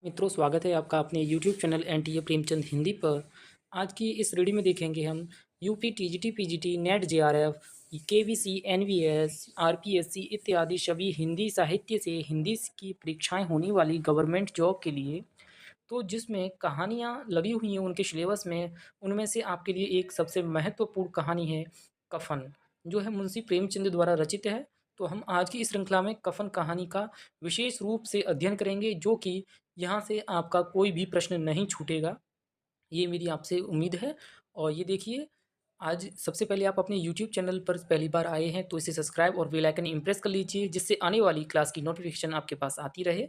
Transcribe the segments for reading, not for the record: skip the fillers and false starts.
मित्रों, स्वागत है आपका अपने YouTube channel NTA Premchand Hindi पर। आज की इस रीडियो में देखेंगे हम UP TGT PGT NET JRF KVC NVS RPSC इत्यादि सभी हिंदी साहित्य से हिंदी की परीक्षाएं होने वाली गवर्नमेंट जॉब के लिए। तो जिसमें कहानियाँ लगी हुई हैं उनके सिलेबस में, उनमें से आपके लिए एक सबसे महत्वपूर्ण कहानी है कफन, जो है मुंशी प्रेमचंद द्वारा रचित है। तो हम आज की इस श्रृंखला में कफन कहानी का विशेष रूप से अध्ययन करेंगे, जो कि यहाँ से आपका कोई भी प्रश्न नहीं छूटेगा, ये मेरी आपसे उम्मीद है। और ये देखिए, आज सबसे पहले आप अपने यूट्यूब चैनल पर पहली बार आए हैं तो इसे सब्सक्राइब और बेल आइकन इम्प्रेस कर लीजिए, जिससे आने वाली क्लास की नोटिफिकेशन आपके पास आती रहे।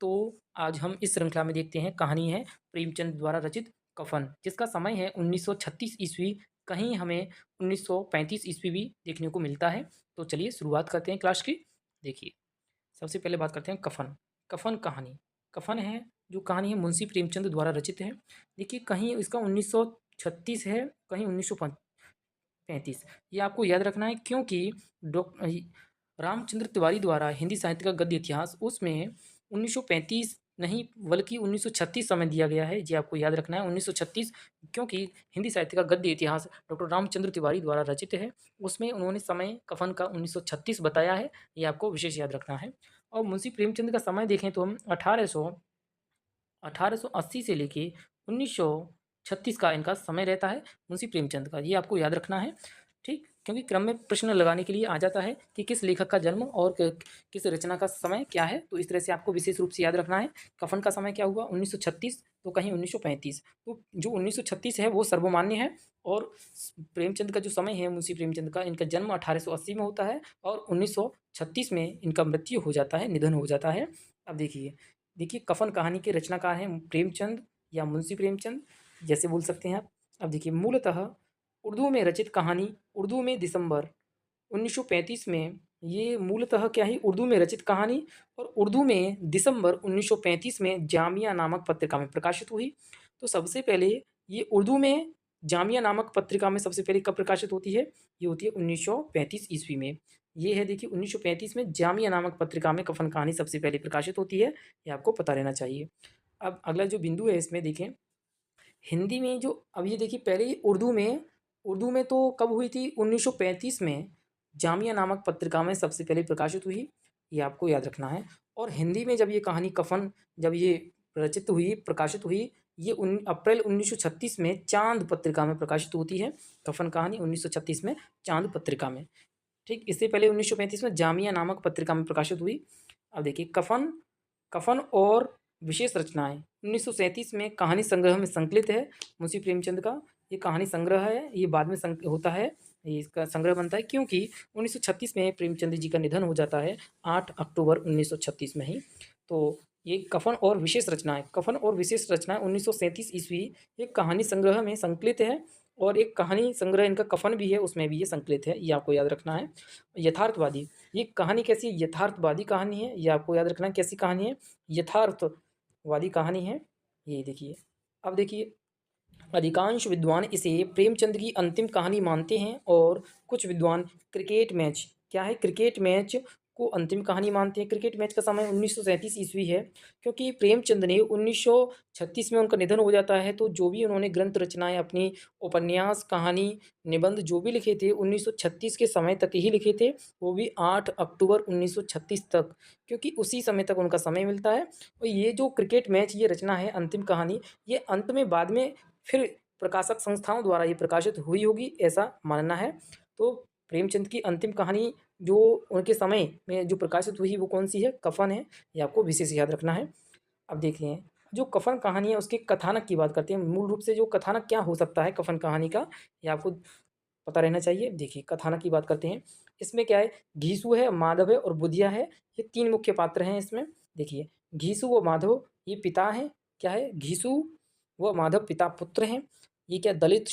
तो आज हम इस श्रृंखला में देखते हैं, कहानी है प्रेमचंद द्वारा रचित कफन, जिसका समय है 1936 ईस्वी। कहीं हमें 1935 ईस्वी भी देखने को मिलता है। तो चलिए शुरुआत करते हैं क्लास की। देखिए, सबसे पहले बात करते हैं कफन। कफन कहानी, कफन है जो कहानी है मुंशी प्रेमचंद द्वारा रचित है। देखिए, कहीं इसका 1936 है, कहीं 1935। ये आपको याद रखना है, क्योंकि डॉक्टर रामचंद्र तिवारी द्वारा हिंदी साहित्य का गद्य इतिहास, उसमें 1935 नहीं बल्कि 1936 समय दिया गया है। ये आपको याद रखना है 1936, क्योंकि हिंदी साहित्य का गद्य इतिहास डॉक्टर रामचंद्र तिवारी द्वारा रचित है। उसमें उन्होंने समय कफन का 1936 बताया है। ये आपको विशेष याद रखना है। और मुंशी प्रेमचंद का समय देखें तो हम 1880 से लेके 1936 का इनका समय रहता है मुंशी प्रेमचंद का। ये आपको याद रखना है, ठीक, क्योंकि क्रम में प्रश्न लगाने के लिए आ जाता है कि किस लेखक का जन्म और किस रचना का समय क्या है। तो इस तरह से आपको विशेष रूप से याद रखना है। कफन का समय क्या हुआ 1936, तो कहीं 1935। तो जो 1936 है वो सर्वमान्य है। और प्रेमचंद का जो समय है, मुंशी प्रेमचंद का, इनका जन्म 1880 में होता है और 1936 में इनका मृत्यु हो जाता है, निधन हो जाता है। अब देखिए, देखिए कफन कहानी के रचनाकार हैं प्रेमचंद या मुंशी प्रेमचंद, जैसे बोल सकते हैं आप। अब देखिए, मूलतः उर्दू में रचित कहानी, उर्दू में दिसंबर 1935 में, ये मूलतः क्या है, उर्दू में रचित कहानी और उर्दू में दिसंबर 1935 में जामिया नामक पत्रिका में प्रकाशित हुई। तो सबसे पहले ये उर्दू में जामिया नामक पत्रिका में सबसे पहले कब प्रकाशित होती है, ये होती है 1935 ईस्वी में। ये है, देखिए 1935 में जामिया नामक पत्रिका में कफन कहानी सबसे पहले प्रकाशित होती है। ये आपको पता रहना चाहिए। अब अगला जो बिंदु है इसमें देखें, हिंदी में जो, अब ये देखिए पहले ही उर्दू में तो कब हुई थी, 1935 में जामिया नामक पत्रिका में सबसे पहले प्रकाशित हुई। ये आपको याद रखना है। और हिंदी में जब ये कहानी कफन, जब ये रचित हुई, प्रकाशित हुई, ये अप्रैल 1936 में चांद पत्रिका में प्रकाशित होती है। कफन कहानी 1936 में चांद पत्रिका में, ठीक। इससे पहले 1935 में जामिया नामक पत्रिका में प्रकाशित हुई। अब देखिए, कफन, कफन और विशेष रचनाएं 1937 में कहानी संग्रह में संकलित है मुंशी प्रेमचंद का। ये कहानी संग्रह है, ये बाद में होता है, ये इसका संग्रह बनता है, क्योंकि 1936 में प्रेमचंद जी का निधन हो जाता है 8 अक्टूबर 1936 में ही। तो ये कफन और विशेष रचनाएं, कफन और विशेष रचनाएं 1937 ईस्वी एक कहानी संग्रह में संकलित है। और एक कहानी संग्रह इनका कफन भी है, उसमें भी ये संकलित है। ये आपको याद रखना है। यथार्थवादी, ये कहानी कैसी, यथार्थवादी कहानी है। ये आपको याद रखना है कैसी कहानी है, यथार्थवादी कहानी है। ये देखिए, अब देखिए, अधिकांश विद्वान इसे प्रेमचंद की अंतिम कहानी मानते हैं और कुछ विद्वान क्रिकेट मैच, क्या है, क्रिकेट मैच को अंतिम कहानी मानते हैं। क्रिकेट मैच का समय 1937 ईस्वी है, क्योंकि प्रेमचंद ने 1936 में उनका निधन हो जाता है। तो जो भी उन्होंने ग्रंथ रचनाएं, अपनी उपन्यास, कहानी, निबंध जो भी लिखे थे 1936 के समय तक ही लिखे थे, वो भी 8 अक्टूबर 1936 तक, क्योंकि उसी समय तक उनका समय मिलता है। और ये जो क्रिकेट मैच, ये रचना है अंतिम कहानी, ये अंत में बाद में फिर प्रकाशक संस्थाओं द्वारा ये प्रकाशित हुई होगी, ऐसा मानना है। तो प्रेमचंद की अंतिम कहानी जो उनके समय में जो प्रकाशित हुई वो कौन सी है, कफन है। ये आपको विशेष याद रखना है। अब देखिए, जो कफन कहानी है उसके कथानक की बात करते हैं। मूल रूप से जो कथानक क्या हो सकता है कफन कहानी का, ये आपको पता रहना चाहिए। देखिए, कथानक की बात करते हैं। इसमें क्या है, घीसू है, माधव है और बुधिया है। ये तीन मुख्य पात्र हैं इसमें। देखिए, घीसू व माधव ये पिता हैं, क्या है, घीसू व माधव पिता पुत्र हैं। ये क्या, दलित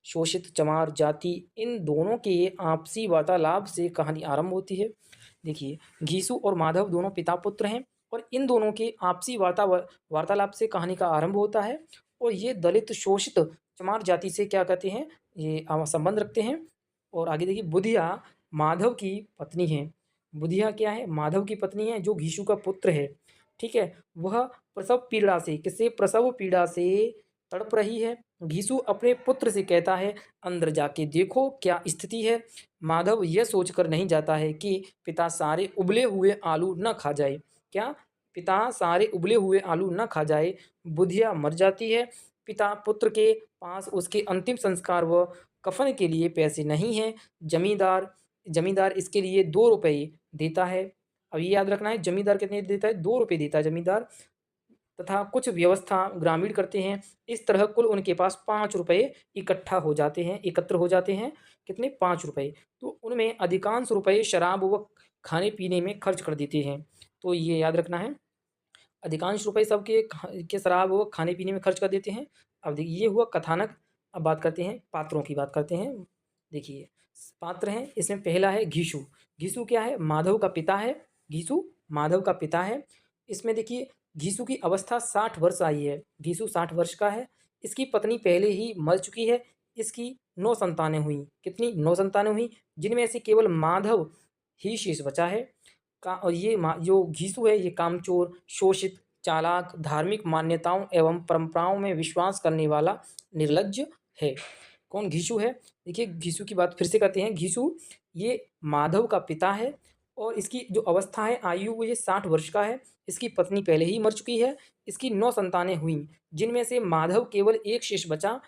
शोषित चमार जाति, इन दोनों के आपसी वार्तालाप से कहानी आरंभ होती है। देखिए, घीसू और माधव दोनों पिता पुत्र हैं और इन दोनों के आपसी वार्तालाप से कहानी का आरंभ होता है। और ये दलित शोषित चमार जाति से क्या कहते हैं, ये संबंध रखते हैं। और आगे देखिए, बुधिया माधव की पत्नी है। बुधिया क्या है, माधव की पत्नी है, जो घीसू का पुत्र है। ठीक है, वह प्रसव पीड़ा से, किससे, प्रसव पीड़ा से तड़प रही है। घीसू अपने पुत्र से कहता है, अंदर जाके देखो क्या स्थिति है। माधव यह सोचकर नहीं जाता है कि पिता सारे उबले हुए आलू न खा जाए। क्या, पिता सारे उबले हुए आलू न खा जाए। बुधिया मर जाती है। पिता पुत्र के पास उसके अंतिम संस्कार व कफन के लिए पैसे नहीं हैं। जमींदार जमींदार इसके लिए 2 रुपये देता है। अब ये याद रखना है, जमींदार कितने देता है, 2 रुपये देता है जमींदार, तथा कुछ व्यवस्था ग्रामीण करते हैं। इस तरह कुल उनके पास 5 रुपये एकत्र हो जाते हैं। कितने, 5 रुपये। तो उनमें अधिकांश रुपये शराब व खाने पीने में खर्च कर देते हैं। तो ये याद रखना है, अधिकांश रुपये सबके के शराब व खाने पीने में खर्च कर देते हैं। अब देखिए, ये हुआ कथानक। अब बात करते हैं, पात्रों की बात करते हैं। देखिए, पात्र हैं, इसमें पहला है घीसू। घीसू क्या है, माधव का पिता है। घीसू माधव का पिता है। इसमें देखिए, घीसू की अवस्था 60 वर्ष आई है। घीसू 60 वर्ष का है। इसकी पत्नी पहले ही मर चुकी है। इसकी 9 संतानें हुई। कितनी, 9 संतानें हुई, जिनमें से केवल माधव ही शेष बचा है। का और ये जो घीसू है, ये कामचोर, शोषित, चालाक, धार्मिक मान्यताओं एवं परंपराओं में विश्वास करने वाला निर्लज्ज है। कौन, घीसू है। देखिए, घीसू की बात फिर से करते हैं। घीसू ये माधव का पिता है और इसकी जो अवस्था है, आयु, वो ये 60 वर्ष का है। इसकी पत्नी पहले ही मर चुकी है। इसकी 9 संतानें हुई, जिनमें से माधव केवल एक शेष बचा।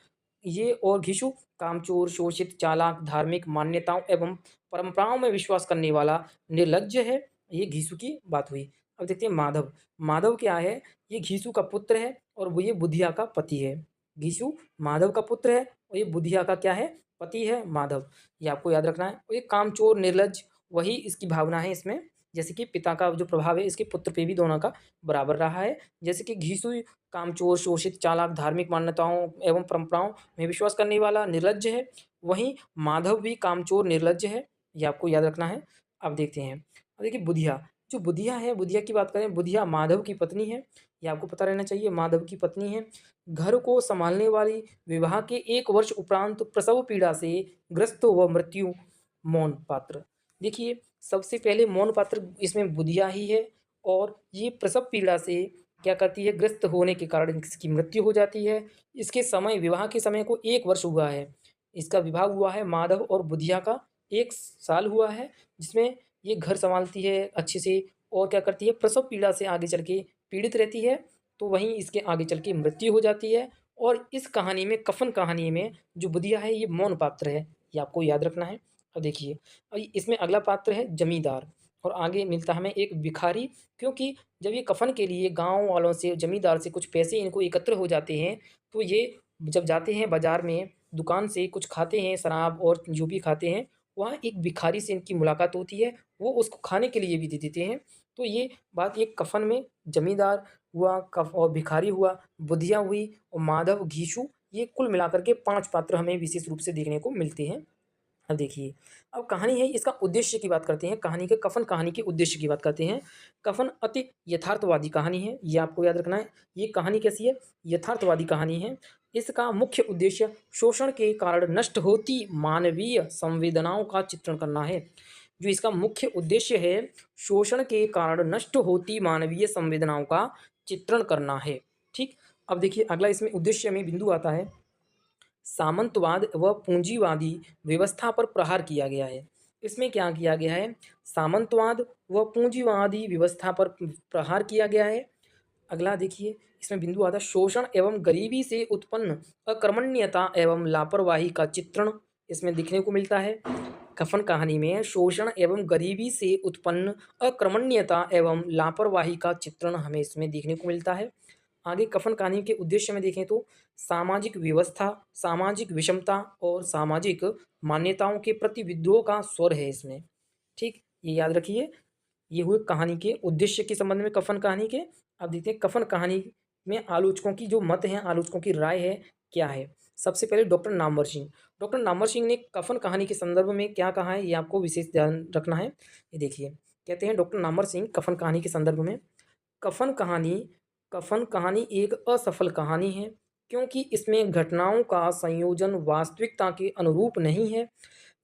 ये और घीसू कामचोर, शोषित, चालाक, धार्मिक मान्यताओं एवं परंपराओं में विश्वास करने वाला निर्लज्ज है। ये घीसू की बात हुई। अब देखते हैं माधव। माधव क्या है, ये घीसू का पुत्र है और वो ये बुधिया का पति है। घीसू माधव का पुत्र है और ये बुधिया का क्या है, पति है माधव। ये आपको याद रखना है। और ये कामचोर, निर्लज्ज, वही इसकी भावना है इसमें। जैसे कि पिता का जो प्रभाव है इसके पुत्र पे भी दोनों का बराबर रहा है। जैसे कि घीसू कामचोर, शोषित, चालाक, धार्मिक मान्यताओं एवं परंपराओं में विश्वास करने वाला निर्लज्ज है, वहीं माधव भी कामचोर, निर्लज्ज है। ये आपको याद रखना है। अब देखते हैं, अब देखिए बुधिया। जो बुधिया है, बुधिया की बात करें, बुधिया माधव की पत्नी है। ये आपको पता रहना चाहिए, माधव की पत्नी है। घर को संभालने वाली, विवाह के 1 वर्ष उपरांत प्रसव पीड़ा से ग्रस्त व मृत्यु, मौन पात्र। देखिए, सबसे पहले मौन पात्र इसमें बुधिया ही है और ये प्रसव पीड़ा से क्या करती है, ग्रस्त होने के कारण इसकी मृत्यु हो जाती है। इसके समय, विवाह के समय को 1 वर्ष हुआ है। इसका विवाह हुआ है माधव और बुधिया का 1 साल हुआ है, जिसमें ये घर संभालती है अच्छे से और क्या करती है, प्रसव पीड़ा से आगे चल के पीड़ित रहती है। तो वहीं इसके आगे चल के मृत्यु हो जाती है। और इस कहानी में, कफन कहानी में, जो बुधिया है ये मौन पात्र है। ये आपको याद रखना है। अब देखिए, अब इसमें अगला पात्र है जमींदार और आगे मिलता है हमें एक भिखारी। क्योंकि जब ये कफन के लिए गाँव वालों से, जमींदार से कुछ पैसे इनको एकत्र हो जाते हैं, तो ये जब जाते हैं बाज़ार में, दुकान से कुछ खाते हैं, शराब और जो भी खाते हैं, वहाँ एक भिखारी से इनकी मुलाकात होती है। वो उसको खाने के लिए भी दे देते हैं। तो ये बात, ये कफन में जमींदार हुआ, कफ और भिखारी हुआ, बुधिया हुई और माधव, घीसू, ये कुल मिलाकर के 5 पात्र हमें विशेष रूप से देखने को मिलते हैं। अब देखिए, अब कहानी है, इसका उद्देश्य की बात करते हैं। कहानी के, कफन कहानी के उद्देश्य की बात करते हैं। कफन अति यथार्थवादी कहानी है। ये आपको याद रखना है। ये कहानी कैसी है, यथार्थवादी कहानी है। इसका मुख्य उद्देश्य शोषण के कारण नष्ट होती मानवीय संवेदनाओं का चित्रण करना है। जो इसका मुख्य उद्देश्य है, शोषण के कारण नष्ट होती मानवीय संवेदनाओं का चित्रण करना है। ठीक। अब देखिए, अगला इसमें उद्देश्य में बिंदु आता है, सामंतवाद व पूंजीवादी व्यवस्था पर प्रहार किया गया है। इसमें क्या किया गया है, सामंतवाद व पूंजीवादी व्यवस्था पर प्रहार किया गया है। अगला देखिए, इसमें बिंदु आता है, शोषण एवं गरीबी से उत्पन्न अकर्मण्यता एवं लापरवाही का चित्रण इसमें देखने को मिलता है। कफन कहानी में शोषण एवं गरीबी से उत्पन्न अकर्मण्यता एवं लापरवाही का चित्रण हमें इसमें देखने को मिलता है। आगे कफन कहानी के उद्देश्य में देखें तो सामाजिक व्यवस्था, सामाजिक विषमता और सामाजिक मान्यताओं के प्रति विद्रोह का स्वर है इसमें। ठीक, ये याद रखिए। ये हुए कहानी के उद्देश्य के संबंध में कफन कहानी के। अब देखते हैं कफन कहानी में आलोचकों की जो मत हैं, आलोचकों की राय है, क्या है। सबसे पहले डॉक्टर नामवर सिंह। डॉक्टर नामवर सिंह ने कफन कहानी के संदर्भ में क्या कहा है, ये आपको विशेष ध्यान रखना है। ये देखिए, कहते हैं डॉक्टर नामवर सिंह कफन कहानी के संदर्भ में, कफन कहानी कफन कहानी एक असफल कहानी है। क्योंकि इसमें घटनाओं का संयोजन वास्तविकता के अनुरूप नहीं है।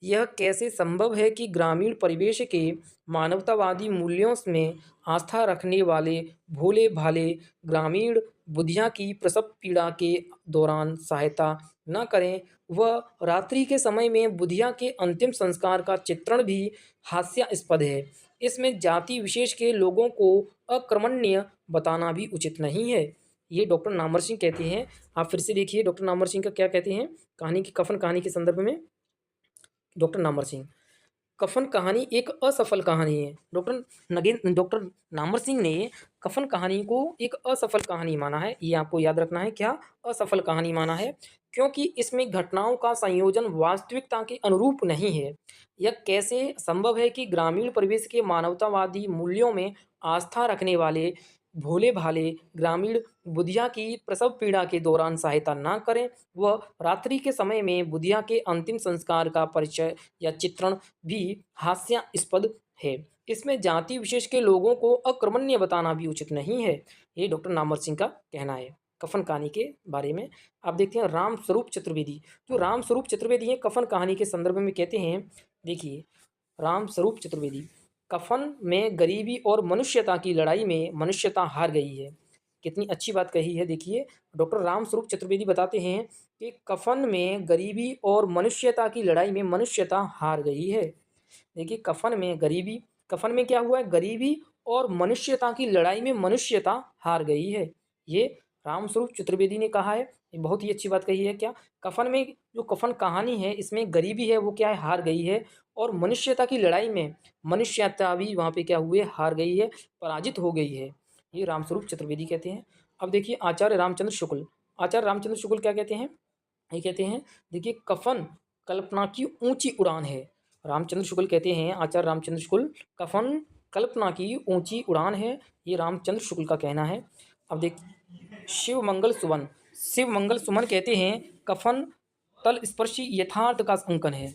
यह कैसे संभव है कि ग्रामीण परिवेश के मानवतावादी मूल्यों में आस्था रखने वाले भोले-भाले ग्रामीण बुधिया की प्रसव पीड़ा के दौरान सहायता न करें? वह रात्रि के समय में बुधिया के अंतिम संस्कार का चित्रण भी हास्यास्पद है। इसमें जाति विशेष के लोगों को अकर्मण्य बताना भी उचित नहीं है। ये डॉक्टर नामवर सिंह कहते हैं। आप फिर से देखिए डॉक्टर नामवर सिंह का क्या कहते हैं कहानी की कफन कहानी के संदर्भ में। डॉक्टर नामवर सिंह, कफन कहानी एक असफल कहानी है। डॉक्टर नामवर सिंह ने कफन कहानी को एक असफल कहानी माना है। ये आपको याद रखना है, क्या असफल कहानी माना है? क्योंकि इसमें घटनाओं का संयोजन वास्तविकता के अनुरूप नहीं है। यह कैसे संभव है कि ग्रामीण परिवेश के मानवतावादी मूल्यों में आस्था रखने वाले भोले-भाले ग्रामीण बुधिया की प्रसव पीड़ा के दौरान सहायता न करें? वह रात्रि के समय में बुधिया के अंतिम संस्कार का परिचय या चित्रण भी हास्यास्पद है। इसमें जाति विशेष के लोगों को अकर्मण्य बताना भी उचित नहीं है। ये डॉक्टर नामवर सिंह का कहना है कफन कहानी के बारे में। आप देखते हैं राम स्वरूप चतुर्वेदी। जो राम स्वरूप चतुर्वेदी हैं कफन कहानी के संदर्भ में कहते हैं, देखिए राम स्वरूप चतुर्वेदी, कफन में गरीबी और मनुष्यता की लड़ाई में मनुष्यता हार गई है। कितनी अच्छी बात कही है। देखिए डॉक्टर राम स्वरूप चतुर्वेदी बताते हैं कि कफन में गरीबी और मनुष्यता की लड़ाई में मनुष्यता हार गई है। देखिए कफन में क्या हुआ है? गरीबी और मनुष्यता की लड़ाई में मनुष्यता हार गई है। ये रामस्वरूप चतुर्वेदी ने कहा है। ये बहुत ही अच्छी बात कही है। क्या कफन में जो कफन कहानी है इसमें गरीबी है वो क्या है? हार गई है। और मनुष्यता की लड़ाई में मनुष्यता भी वहाँ पे क्या हुई है? हार गई है, पराजित हो गई है। ये रामस्वरूप चतुर्वेदी कहते हैं। अब देखिए आचार्य रामचंद्र शुक्ल। आचार्य रामचंद्र शुक्ल क्या कहते हैं? ये कहते हैं, देखिए कफन कल्पना की ऊंची उड़ान है। रामचंद्र शुक्ल कहते हैं, आचार्य रामचंद्र शुक्ल, कफन कल्पना की ऊंची उड़ान है। ये रामचंद्र शुक्ल का कहना है। अब देख शिव मंगल सुमन कहते हैं कफन तल स्पर्शी यथार्थ का अंकन है।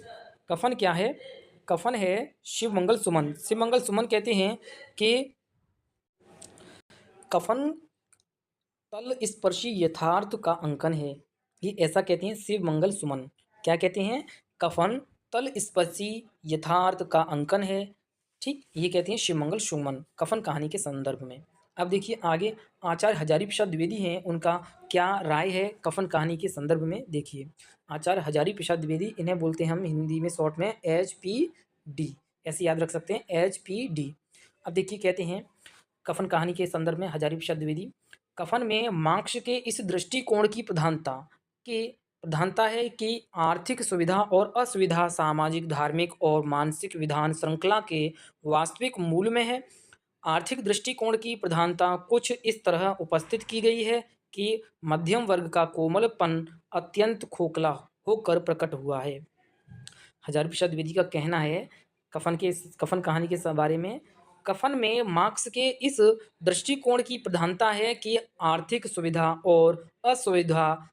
कफन क्या है? कफन है शिव मंगल सुमन कहते हैं कि कफन तल स्पर्शी यथार्थ का अंकन है। ये ऐसा कहते हैं शिव मंगल सुमन। क्या कहते हैं? कफन तल स्पर्शी यथार्थ का अंकन है। ठीक, ये कहते हैं शिव मंगल सुमन कफन कहानी के संदर्भ में। अब देखिए आगे आचार्य हजारी प्रसाद द्विवेदी हैं, उनका क्या राय है कफन कहानी के संदर्भ में। देखिए आचार्य हजारी प्रसाद द्विवेदी, इन्हें बोलते हैं हम हिंदी में शॉर्ट में HP D, ऐसे याद रख सकते हैं HP D। अब देखिए कहते हैं कफन कहानी के संदर्भ में हजारी प्रसाद द्विवेदी, कफन में मार्क्स के इस दृष्टिकोण की प्रधानता है कि आर्थिक सुविधा और असुविधा सामाजिक, धार्मिक और मानसिक विधान श्रृंखला के वास्तविक मूल में है। आर्थिक दृष्टिकोण की प्रधानता कुछ इस तरह उपस्थित की गई है कि मध्यम वर्ग का कोमलपन अत्यंत खोखला होकर प्रकट हुआ है। हजारी प्रसाद द्विवेदी का कहना है कफन कहानी के बारे में, कफन में मार्क्स के इस दृष्टिकोण की प्रधानता है कि आर्थिक सुविधा और असुविधा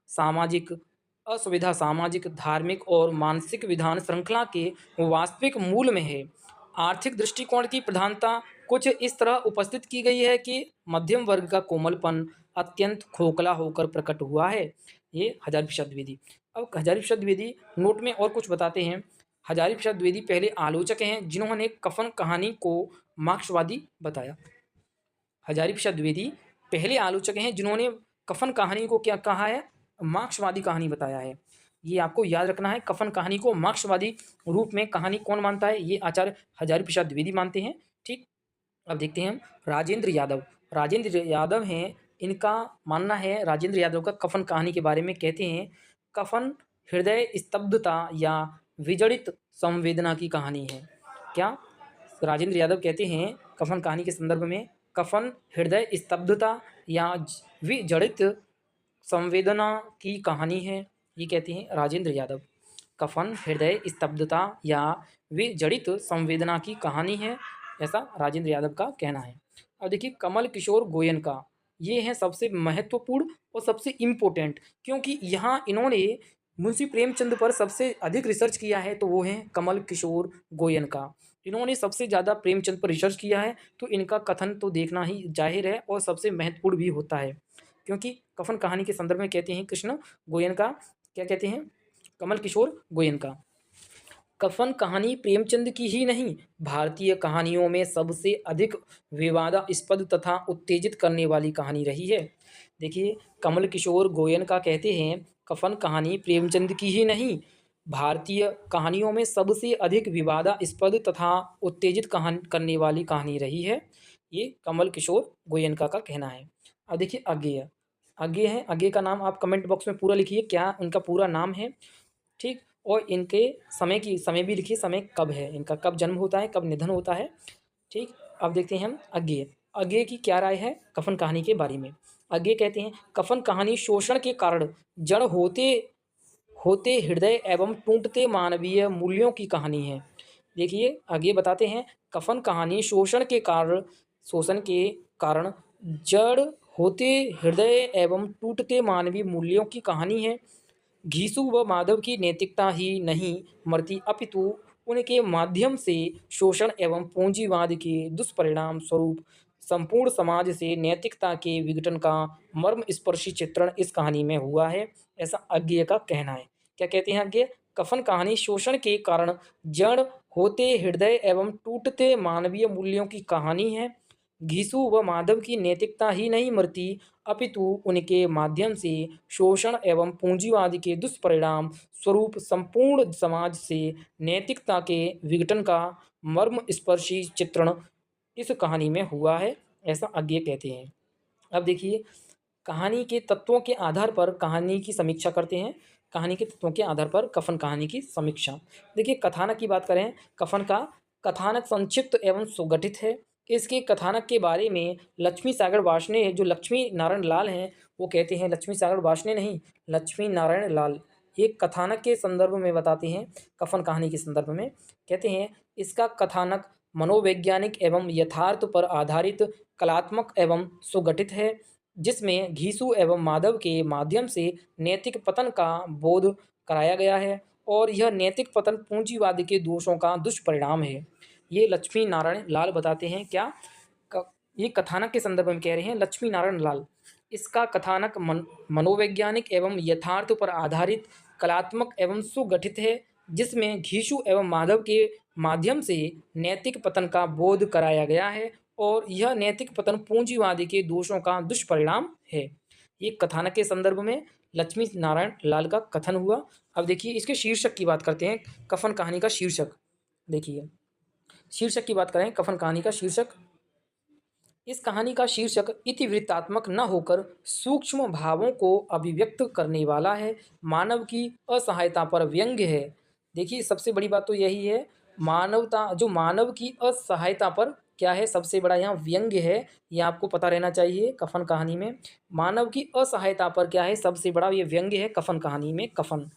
सामाजिक, धार्मिक और मानसिक विधान श्रृंखला के वास्तविक मूल में है। आर्थिक दृष्टिकोण की प्रधानता कुछ इस तरह उपस्थित की गई है कि मध्यम वर्ग का कोमलपन अत्यंत खोखला होकर प्रकट हुआ है। ये हजारी प्रसाद द्विवेदी। अब हजारी प्रसाद द्विवेदी नोट में और कुछ बताते हैं। हजारी प्रसाद द्विवेदी पहले आलोचक हैं जिन्होंने कफन कहानी को मार्क्सवादी बताया। हजारी प्रसाद द्विवेदी पहले आलोचक हैं जिन्होंने कफन कहानी को क्या कहा है? मार्क्सवादी कहानी बताया है। ये आपको याद रखना है, कफन कहानी को मार्क्सवादी रूप में कहानी कौन मानता है? ये आचार्य हजारी प्रसाद द्विवेदी मानते हैं। ठीक, अब देखते हैं राजेंद्र यादव हैं, इनका मानना है, राजेंद्र यादव का कफन कहानी के बारे में कहते हैं, कफन हृदय स्तब्धता या विजड़ित संवेदना की कहानी है। क्या राजेंद्र यादव कहते हैं कफन कहानी के संदर्भ में, कफन हृदय स्तब्धता या विजड़ित संवेदना की कहानी है। ये कहते हैं राजेंद्र यादव, कफन हृदय स्तब्धता या विजड़ित संवेदना की कहानी है, ऐसा राजेंद्र यादव का कहना है। अब देखिए कमल किशोर गोयन का, ये है सबसे महत्वपूर्ण और सबसे इम्पोर्टेंट, क्योंकि यहाँ इन्होंने मुंशी प्रेमचंद पर सबसे अधिक रिसर्च किया है, तो वो है कमल किशोर गोयन का। इन्होंने सबसे ज़्यादा प्रेमचंद पर रिसर्च किया है, तो इनका कथन तो देखना ही जाहिर है और सबसे महत्वपूर्ण भी होता है। क्योंकि कफन कहानी के संदर्भ में कहते हैं कृष्ण गोयनका, क्या कहते हैं, कमल किशोर गोयनका। कफन कहानी प्रेमचंद की ही नहीं, भारतीय कहानियों में सबसे अधिक विवादास्पद तथा उत्तेजित करने वाली कहानी रही है। देखिए, कमल किशोर गोयनका कहते हैं कफन कहानी प्रेमचंद की ही नहीं, भारतीय कहानियों में सबसे अधिक विवादास्पद तथा उत्तेजित कहानी करने वाली कहानी रही है। ये कमल किशोर गोयनका का कहना है। अब देखिए अज्ञेय, अज्ञेय है, अज्ञेय का नाम आप कमेंट बॉक्स में पूरा लिखिए, क्या उनका पूरा नाम है, ठीक। और इनके समय भी लिखिए, समय कब है इनका, कब जन्म होता है, कब निधन होता है, ठीक। अब देखते हैं हम अज्ञेय, अज्ञेय की क्या राय है कफन कहानी के बारे में। अज्ञेय कहते हैं कफन कहानी शोषण के कारण जड़ होते होते हृदय एवं टूटते मानवीय मूल्यों की कहानी है। देखिए आगे बताते हैं, कफन कहानी शोषण के कारण जड़ होते हृदय एवं टूटते मानवीय मूल्यों की कहानी है। घीसू व माधव की नैतिकता ही नहीं मरती, अपितु उनके माध्यम से शोषण एवं पूंजीवाद के दुष्परिणाम स्वरूप संपूर्ण समाज से नैतिकता के विघटन का मर्मस्पर्शी चित्रण इस कहानी में हुआ है, ऐसा अज्ञेय का कहना है। क्या कहते हैं अज्ञेय, कफन कहानी शोषण के कारण जड़ होते हृदय एवं टूटते मानवीय मूल्यों की कहानी है। घीसू व माधव की नैतिकता ही नहीं मरती, अपितु उनके माध्यम से शोषण एवं पूंजीवाद के दुष्परिणाम स्वरूप संपूर्ण समाज से नैतिकता के विघटन का मर्मस्पर्शी चित्रण इस कहानी में हुआ है, ऐसा अज्ञेय कहते हैं। अब देखिए, कहानी के तत्वों के आधार पर कहानी की समीक्षा करते हैं। कहानी के तत्वों के आधार पर कफन कहानी की समीक्षा। देखिए कथानक की बात करें, कफन का कथानक संक्षिप्त एवं सुगठित है। इसके कथानक के बारे में लक्ष्मी सागर वार्ष्णेय, जो लक्ष्मी नारायण लाल हैं, वो कहते हैं, लक्ष्मी सागर वार्ष्णेय नहीं, लक्ष्मी नारायण लाल, ये कथानक के संदर्भ में बताते हैं, कफन कहानी के संदर्भ में कहते हैं इसका कथानक मनोवैज्ञानिक एवं यथार्थ पर आधारित कलात्मक एवं सुगठित है, जिसमें घीसू एवं माधव के माध्यम से नैतिक पतन का बोध कराया गया है और यह नैतिक पतन पूंजीवाद के दोषों का दुष्परिणाम है। ये लक्ष्मी नारायण लाल बताते हैं। क्या ये कथानक के संदर्भ में कह रहे हैं लक्ष्मी नारायण लाल। इसका कथानक मनोवैज्ञानिक एवं यथार्थ पर आधारित कलात्मक एवं सुगठित है, जिसमें घीसू एवं माधव के माध्यम से नैतिक पतन का बोध कराया गया है और यह नैतिक पतन पूंजीवाद के दोषों का दुष्परिणाम है। ये कथानक के संदर्भ में लक्ष्मी नारायण लाल का कथन हुआ। अब देखिए इसके शीर्षक की बात करते हैं, कफन कहानी का शीर्षक। देखिए शीर्षक की बात करें, कफन कहानी का शीर्षक, इस कहानी का शीर्षक इतिवृत्तात्मक न होकर सूक्ष्म भावों को अभिव्यक्त करने वाला है, मानव की असहायता पर व्यंग्य है। देखिए सबसे बड़ी बात तो यही है, मानवता, जो मानव की असहायता पर क्या है, सबसे बड़ा यहाँ व्यंग्य है, ये आपको पता रहना चाहिए। कफन कहानी में मानव की असहायता पर क्या है, सबसे बड़ा ये व्यंग्य है कफन कहानी में, कफन।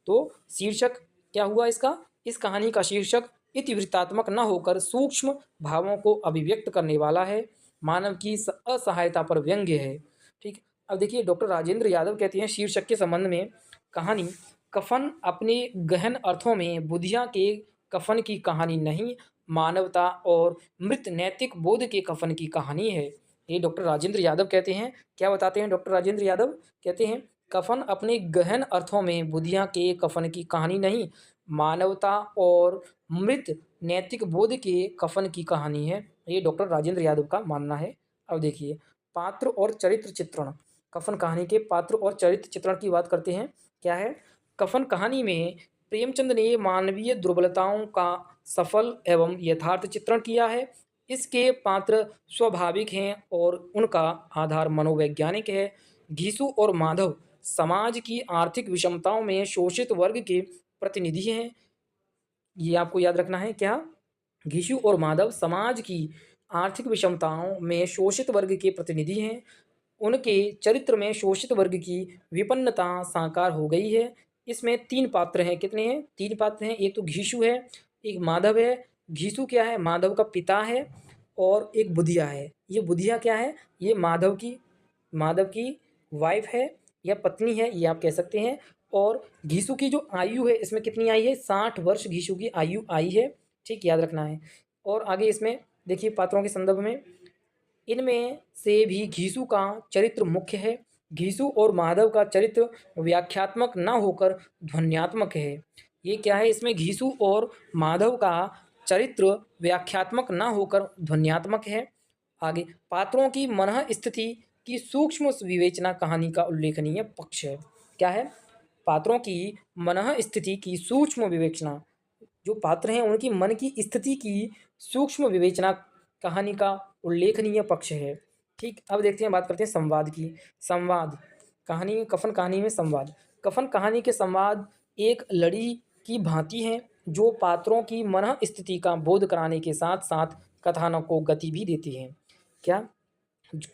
तो शीर्षक क्या हुआ इसका, इस कहानी का शीर्षक इतिवृत्तात्मक न होकर सूक्ष्म भावों को अभिव्यक्त करने वाला है, मानव की असहायता पर व्यंग्य है, ठीक। अब देखिए डॉक्टर राजेंद्र यादव कहते हैं शीर्षक के संबंध में, कहानी कफन अपने गहन अर्थों में बुधिया के कफन की कहानी नहीं, मानवता और मृत नैतिक बोध के कफन की कहानी है। ये डॉक्टर राजेंद्र यादव कहते हैं। क्या बताते हैं डॉक्टर राजेंद्र यादव, कहते हैं कफन अपने गहन अर्थों में बुधिया के कफन की कहानी नहीं, मानवता और मृत नैतिक बोध के कफन की कहानी है, ये डॉक्टर राजेंद्र यादव का मानना है। अब देखिए पात्र और चरित्र चित्रण, कफन कहानी के पात्र और चरित्र चित्रण की बात करते हैं। क्या है, कफन कहानी में प्रेमचंद ने मानवीय दुर्बलताओं का सफल एवं यथार्थ चित्रण किया है। इसके पात्र स्वाभाविक हैं और उनका आधार मनोवैज्ञानिक है। घीसू और माधव समाज की आर्थिक विषमताओं में शोषित वर्ग के प्रतिनिधि हैं, ये आपको याद रखना है। क्या, घीसू और माधव समाज की आर्थिक विषमताओं में शोषित वर्ग के प्रतिनिधि हैं। उनके चरित्र में शोषित वर्ग की विपन्नता साकार हो गई है। इसमें तीन पात्र हैं, कितने हैं, तीन पात्र हैं, एक तो घीसू है, एक माधव है। घीसू क्या है, माधव का पिता है, और एक बुधिया है। ये बुधिया क्या है, ये माधव की वाइफ है या पत्नी है, ये आप कह सकते हैं। और घीसू की जो आयु है इसमें कितनी आई है, 60 वर्ष घीसू की आयु आई है, ठीक, याद रखना है। और आगे इसमें देखिए पात्रों के संदर्भ में, इनमें से भी घीसू का चरित्र मुख्य है। घीसू और माधव का चरित्र व्याख्यात्मक न होकर ध्वन्यात्मक है। ये क्या है, इसमें घीसू और माधव का चरित्र व्याख्यात्मक न होकर ध्वन्यात्मक है। आगे, पात्रों की मनः स्थिति की सूक्ष्म विवेचना कहानी का उल्लेखनीय पक्ष है। क्या है, पात्रों की मनः स्थिति की सूक्ष्म विवेचना, जो पात्र हैं उनकी मन की स्थिति की सूक्ष्म विवेचना कहानी का उल्लेखनीय पक्ष है। ठीक, अब देखते हैं, बात करते हैं संवाद की। संवाद कहानी, कफन कहानी में संवाद। कफन कहानी के संवाद एक लड़ी की भांति हैं जो पात्रों की मनः स्थिति का बोध कराने के साथ साथ कथानक को गति भी देती हैं। क्या,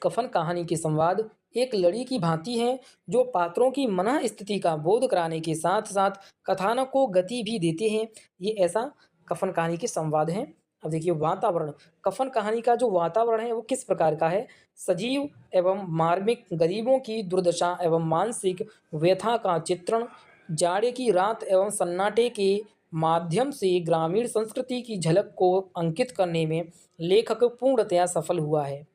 कफन कहानी के संवाद एक लड़ी की भांति हैं जो पात्रों की मनः स्थिति का बोध कराने के साथ साथ कथानक को गति भी देते हैं। ये ऐसा कफन कहानी के संवाद हैं। अब देखिए वातावरण, कफन कहानी का जो वातावरण है वो किस प्रकार का है। सजीव एवं मार्मिक गरीबों की दुर्दशा एवं मानसिक व्यथा का चित्रण, जाड़े की रात एवं सन्नाटे के माध्यम से ग्रामीण संस्कृति की झलक को अंकित करने में लेखक पूर्णतया सफल हुआ है।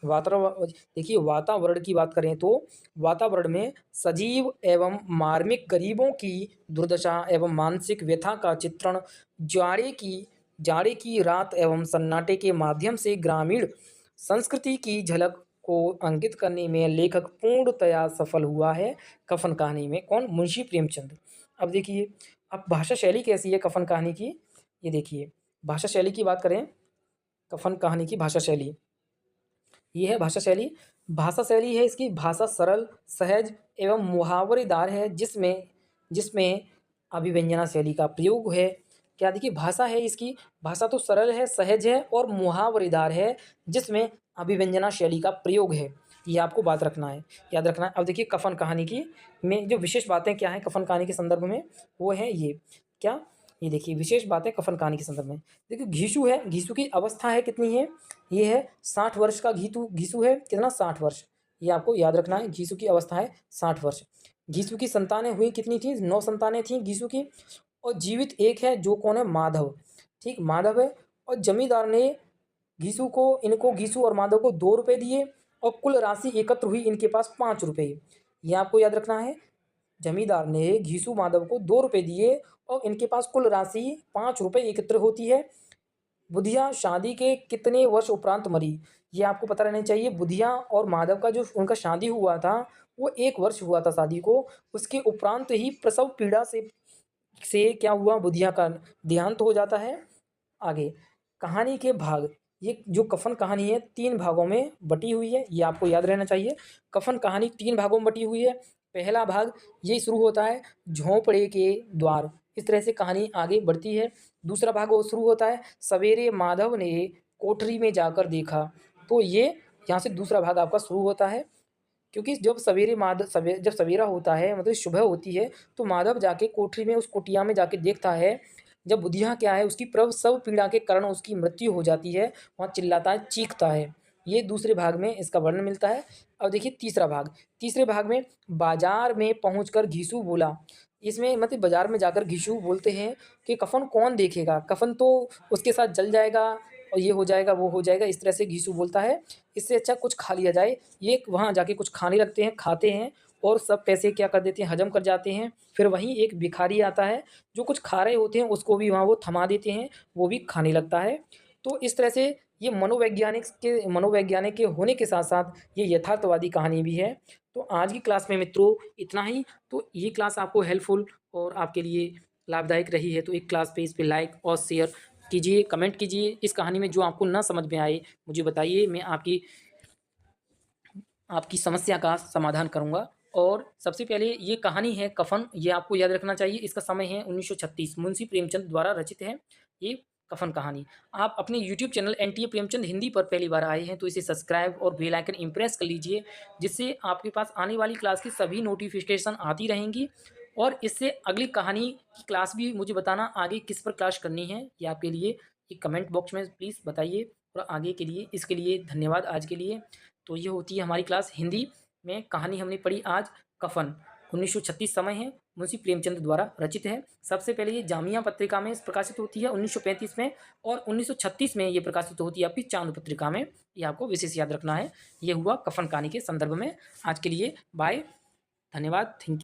वातावरण, देखिए वातावरण की बात करें तो वातावरण में सजीव एवं मार्मिक गरीबों की दुर्दशा एवं मानसिक व्यथा का चित्रण, जाड़े की रात एवं सन्नाटे के माध्यम से ग्रामीण संस्कृति की झलक को अंकित करने में लेखक पूर्णतया सफल हुआ है। कफन कहानी में कौन, मुंशी प्रेमचंद। अब देखिए, अब भाषा शैली कैसी है कफन कहानी की, ये देखिए भाषा शैली की बात करें, कफन कहानी की भाषा शैली, ये है भाषा शैली। भाषा शैली है इसकी, भाषा सरल, सहज एवं मुहावरेदार है, जिसमें जिसमें अभिव्यंजना शैली का प्रयोग है। क्या, देखिए भाषा है इसकी, भाषा तो सरल है, सहज है और मुहावरेदार है, जिसमें अभिव्यंजना शैली का प्रयोग है। ये आपको बात रखना है, याद रखना है। अब देखिए कफन कहानी की में जो विशेष बातें क्या हैं कफन कहानी के संदर्भ में, वो है ये। क्या, ये देखिए विशेष बातें कफन कहानी के संदर्भ में। देखिए घीसू है, घीसू की अवस्था है कितनी है, ये है 60 वर्ष का घीसू है, कितना, 60 वर्ष। ये आपको याद रखना है, घीसू की अवस्था है 60 वर्ष। घीसू की संतानें हुई कितनी थी, 9 संतानें थीं घीसू की, और जीवित एक है जो कौन है, माधव। ठीक, माधव है। और जमींदार ने इनको घीसू और माधव को 2 रुपये दिए और कुल राशि एकत्र हुई इनके पास 5 रुपये। ये आपको याद रखना है, जमींदार ने घीसू माधव को 2 रुपये दिए और इनके पास कुल राशि 5 रुपये एकत्र होती है। बुधिया शादी के कितने वर्ष उपरांत मरी, ये आपको पता रहना चाहिए। बुधिया और माधव का जो उनका शादी हुआ था वो 1 वर्ष हुआ था शादी को, उसके उपरांत ही प्रसव पीड़ा से क्या हुआ, बुधिया का देहांत हो जाता है। आगे, कहानी के भाग, ये जो कफन कहानी है 3 भागों में बटी हुई है, ये आपको याद रहना चाहिए। कफन कहानी 3 भागों में बटी हुई है। पहला भाग ये शुरू होता है झोंपड़े के द्वार, इस तरह से कहानी आगे बढ़ती है। दूसरा भाग वो शुरू होता है सवेरे माधव ने कोठरी में जाकर देखा, तो ये यहाँ से दूसरा भाग आपका शुरू होता है। क्योंकि जब जब सवेरा होता है, मतलब सुबह होती है, तो माधव जाके कोठरी में उस कुटिया में जाके देखता है। जब बुधिया क्या है, उसकी प्रसव पीड़ा के कारण उसकी मृत्यु हो जाती है, वहाँ चिल्लाता है, चीखता है। ये दूसरे भाग में इसका वर्णन मिलता है। अब देखिए तीसरा भाग, तीसरे भाग में बाजार में पहुंचकर घीसू बोला, इसमें मतलब बाजार में जाकर घीसू बोलते हैं कि कफन कौन देखेगा, कफन तो उसके साथ जल जाएगा और ये हो जाएगा वो हो जाएगा, इस तरह से घीसू बोलता है। इससे अच्छा कुछ खा लिया जाए। ये वहाँ जाके कुछ खाने लगते हैं, खाते हैं और सब पैसे क्या कर देते हैं, हजम कर जाते हैं। फिर वहीं एक भिखारी आता है जो कुछ खा रहे होते हैं, उसको भी वहाँ वो थमा देते हैं, वो भी खाने लगता है। तो इस तरह से ये मनोवैज्ञानिक के होने के साथ साथ ये यथार्थवादी कहानी भी है। तो आज की क्लास में मित्रों इतना ही। तो ये क्लास आपको हेल्पफुल और आपके लिए लाभदायक रही है तो एक क्लास पे इस पे लाइक और शेयर कीजिए, कमेंट कीजिए। इस कहानी में जो आपको ना समझ में आए मुझे बताइए, मैं आपकी समस्या का समाधान करूंगा। और सबसे पहले ये कहानी है कफन, ये आपको याद रखना चाहिए। इसका समय है 1936, मुंशी प्रेमचंद द्वारा रचित है ये कफन कहानी। आप अपने YouTube channel NTA Premchand Hindi पर पहली बार आए हैं तो इसे सब्सक्राइब और बेल आइकन इम्प्रेस कर लीजिए, जिससे आपके पास आने वाली क्लास की सभी नोटिफिकेशन आती रहेंगी। और इससे अगली कहानी की क्लास भी मुझे बताना आगे किस पर क्लास करनी है, ये आपके लिए एक कमेंट बॉक्स में प्लीज़ बताइए। और आगे के लिए इसके लिए धन्यवाद आज के लिए। तो ये होती है हमारी क्लास हिंदी में, कहानी हमने पढ़ी आज कफन। 1936 समय है, मुंशी प्रेमचंद द्वारा रचित है। सबसे पहले ये जामिया पत्रिका में प्रकाशित होती है 1935 में, और 1936 में ये प्रकाशित होती है आपकी चांद पत्रिका में। ये आपको विशेष याद रखना है। ये हुआ कफन कहानी के संदर्भ में। आज के लिए बाय, धन्यवाद, थैंक यू।